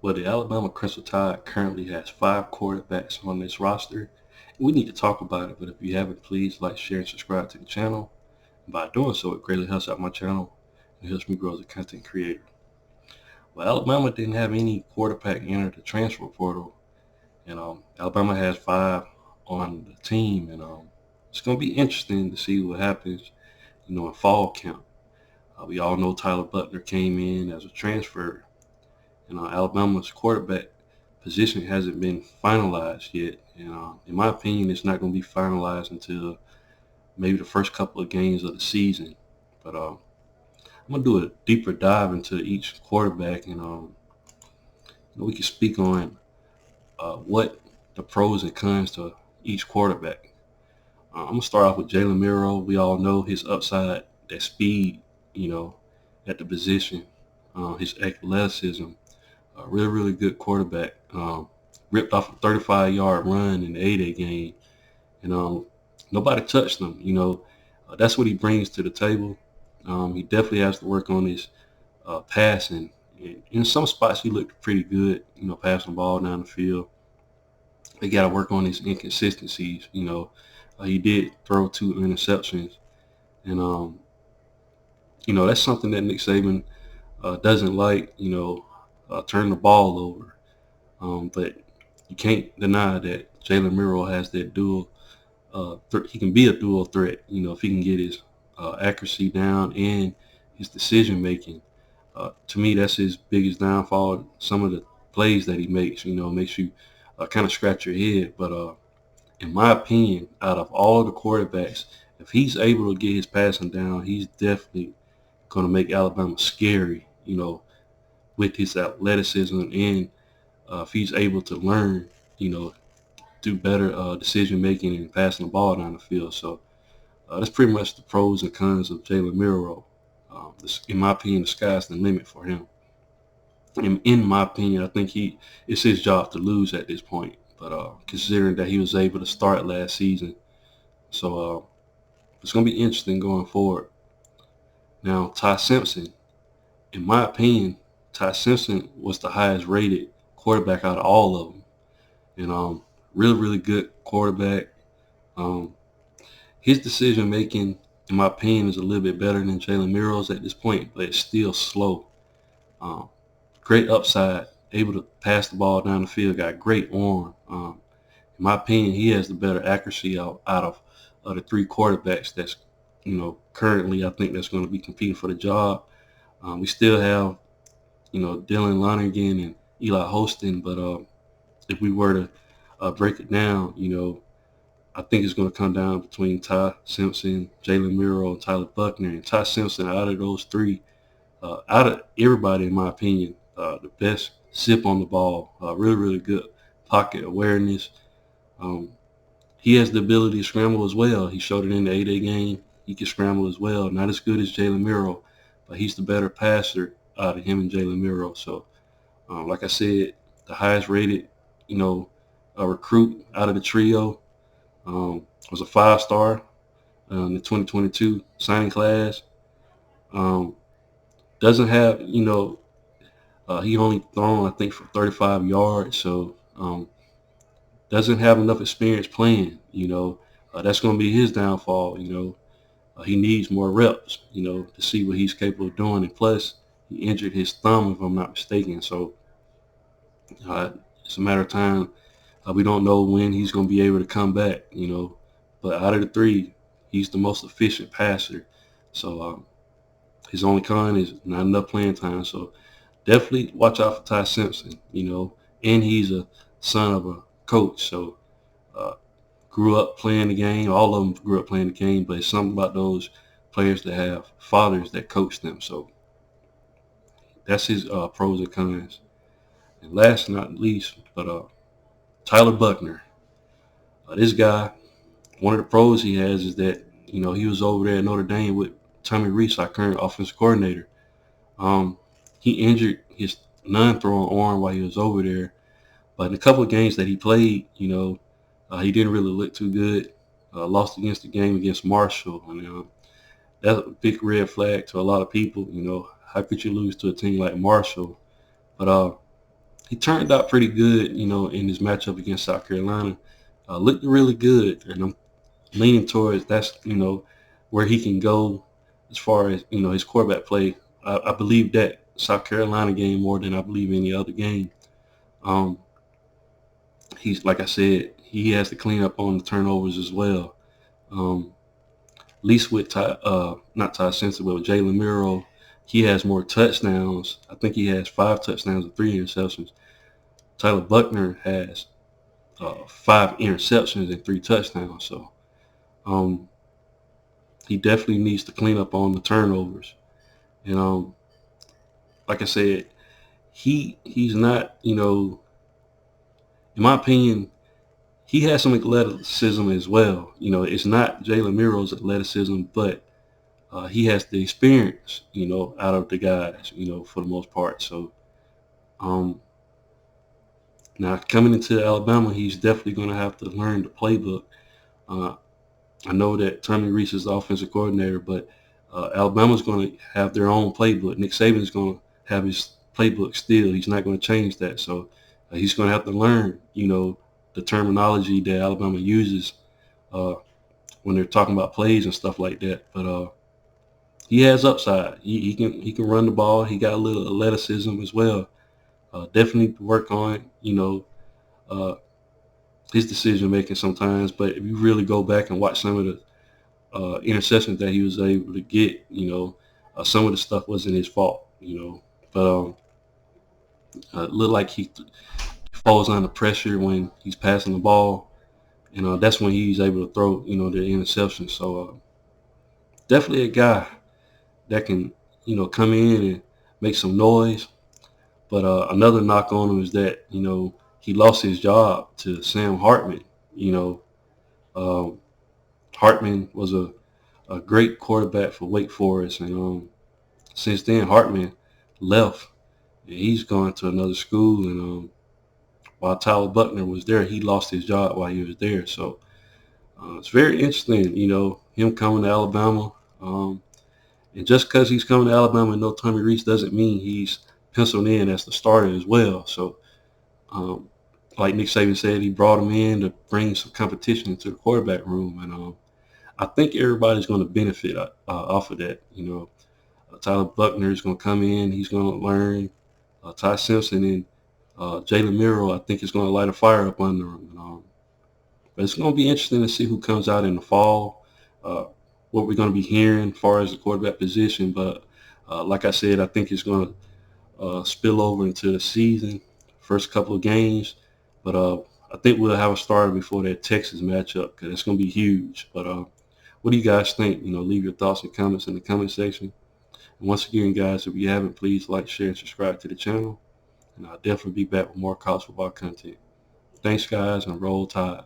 Well, the Alabama Crimson Tide currently has 5 quarterbacks on this roster. We need to talk about it, but if you haven't, please like, share, and subscribe to the channel. By doing so, it greatly helps out my channel and helps me grow as a content creator. Well, Alabama didn't have any quarterback enter the transfer portal, and Alabama has 5 on the team, and it's going to be interesting to see what happens, in fall camp. We all know Tyler Buckner came in as a transfer, and Alabama's quarterback position hasn't been finalized yet. And in my opinion, it's not going to be finalized until maybe the first couple of games of the season. But I'm going to do a deeper dive into each quarterback, and we can speak on what the pros and cons to each quarterback. I'm going to start off with Jalen Miro. We all know his upside, that speed, you know, at the position, his athleticism. A really, really good quarterback. Ripped off a 35-yard run in the A-Day game, and nobody touched him. That's what he brings to the table. He definitely has to work on his passing. And in some spots, he looked pretty good, passing the ball down the field. They got to work on his inconsistencies. He did throw 2 interceptions, and that's something that Nick Saban doesn't like. Turn the ball over. But you can't deny that Jalen Miro has that dual. He can be a dual threat. If he can get his accuracy down and his decision making. To me, that's his biggest downfall. Some of the plays that he makes, makes you kind of scratch your head. But in my opinion, out of all of the quarterbacks, if he's able to get his passing down, he's definitely going to make Alabama scary. With his athleticism, and if he's able to learn, do better decision making and passing the ball down the field. So that's pretty much the pros and cons of Jalen Miro. In my opinion, the sky's the limit for him. And in my opinion, I think it's his job to lose at this point. But considering that he was able to start last season, so it's going to be interesting going forward. Now, Ty Simpson, in my opinion, Ty Simpson was the highest rated quarterback out of all of them. And really, really good quarterback. Um, his decision making, in my opinion, is a little bit better than Jalen Miro's at this point, but it's still slow. Um, Great upside, able to pass the ball down the field, got great arm. In my opinion, he has the better accuracy out of the 3 quarterbacks that's, currently I think that's going to be competing for the job. We still have, Dylan Lonergan and Eli Holston, but if we were to break it down, I think it's going to come down between Ty Simpson, Jalen Miro, and Tyler Buckner. And Ty Simpson, out of those 3, out of everybody, in my opinion, the best zip on the ball, really, really good pocket awareness. He has the ability to scramble as well. He showed it in the A-Day game. He can scramble as well. Not as good as Jalen Miro, but he's the better passer out of him and Jalen Miro. So, like I said, the highest rated, recruit out of the trio, was a 5-star in the 2022 signing class. Doesn't have, he only thrown, I think, for 35 yards. So doesn't have enough experience playing. That's going to be his downfall. He needs more reps, to see what he's capable of doing. And plus, he injured his thumb, if I'm not mistaken. So it's a matter of time. We don't know when he's going to be able to come back, But out of the 3, he's the most efficient passer. So his only con is not enough playing time. So definitely watch out for Ty Simpson, And he's a son of a coach. So grew up playing the game. All of them grew up playing the game. But it's something about those players that have fathers that coach them. So that's his pros and cons. And last but not least, but Tyler Buckner. This guy, one of the pros he has is that, he was over there at Notre Dame with Tommy Rees, our current offensive coordinator. He injured his non-throwing arm while he was over there. But in a couple of games that he played, he didn't really look too good. Lost against the game against Marshall. And that's a big red flag to a lot of people. How could you lose to a team like Marshall? But he turned out pretty good, in his matchup against South Carolina. Looked really good, and I'm leaning towards that's where he can go as far as his quarterback play. I believe that South Carolina game more than I believe any other game. Um, he's like I said, he has to clean up on the turnovers as well. Um, at least with not Ty Simpson, but with Jalen Miro, he has more touchdowns. I think he has 5 touchdowns and 3 interceptions. Tyler Buckner has 5 interceptions and 3 touchdowns. So um, he definitely needs to clean up on the turnovers. And like I said, he's not, in my opinion, he has some athleticism as well. It's not Jalen Miro's athleticism, but he has the experience, out of the guys, for the most part. So um, now coming into Alabama, he's definitely going to have to learn the playbook. Uh, I know that Tommy Rees is the offensive coordinator, but Alabama's going to have their own playbook. Nick Saban is going to have his playbook still. He's not going to change that. So he's going to have to learn, the terminology that Alabama uses when they're talking about plays and stuff like that. But he has upside. He can run the ball. He got a little athleticism as well. Definitely work on, uh, his decision making sometimes. But if you really go back and watch some of the interceptions that he was able to get, some of the stuff wasn't his fault, But it looked like he falls under pressure when he's passing the ball, and that's when he's able to throw, the interception. So definitely a guy that can, come in and make some noise. But another knock on him is that, he lost his job to Sam Hartman. You know, um, Hartman was a great quarterback for Wake Forest, and since then Hartman left, and he's gone to another school. And while Tyler Buckner was there, he lost his job while he was there. So it's very interesting, him coming to Alabama. And just because he's coming to Alabama and no Tommy Rees doesn't mean he's penciled in as the starter as well. So, um, like Nick Saban said, he brought him in to bring some competition into the quarterback room, and I think everybody's going to benefit off of that. Tyler Buckner is going to come in, he's going to learn. Ty Simpson and Jalen Miro, I think, is going to light a fire up under him. But it's going to be interesting to see who comes out in the fall. What we're going to be hearing as far as the quarterback position. But like I said, I think it's going to spill over into the season, first couple of games. But I think we'll have a starter before that Texas matchup because it's going to be huge. But what do you guys think? Leave your thoughts and comments in the comment section. And once again, guys, if you haven't, please like, share, and subscribe to the channel. And I'll definitely be back with more college football content. Thanks, guys, and roll tide.